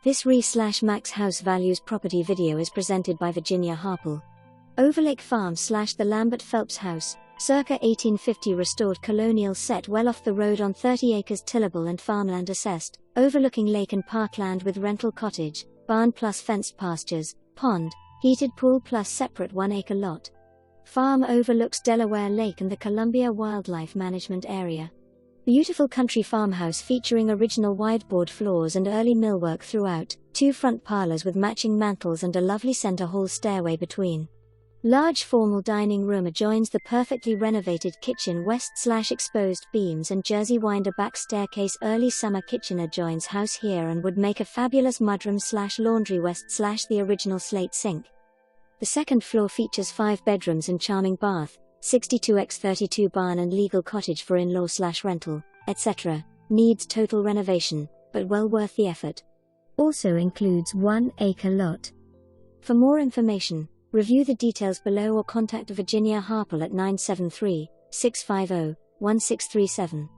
This re/Max House Values property video is presented by Virginia Harple. Overlake Farm / the Lambert-Phelps House, circa 1850 restored colonial set well off the road on 30 acres tillable and farmland assessed, overlooking lake and parkland with rental cottage, barn plus fenced pastures, pond, heated pool plus separate 1 acre lot. Farm overlooks Delaware Lake and the Columbia Wildlife Management Area. Beautiful country farmhouse featuring original wideboard floors and early millwork throughout, 2 front parlors with matching mantles and a lovely center hall stairway between. Large formal dining room adjoins the perfectly renovated kitchen west/exposed beams and jersey winder back staircase. Early summer kitchen adjoins house here and would make a fabulous mudroom/laundry west/the original slate sink. The second floor features 5 bedrooms and charming bath, 62x32 barn and legal cottage for in-law/rental, etc. Needs total renovation, but well worth the effort. Also includes 1 acre lot. For more information, review the details below or contact Virginia Harple at 973-650-1637.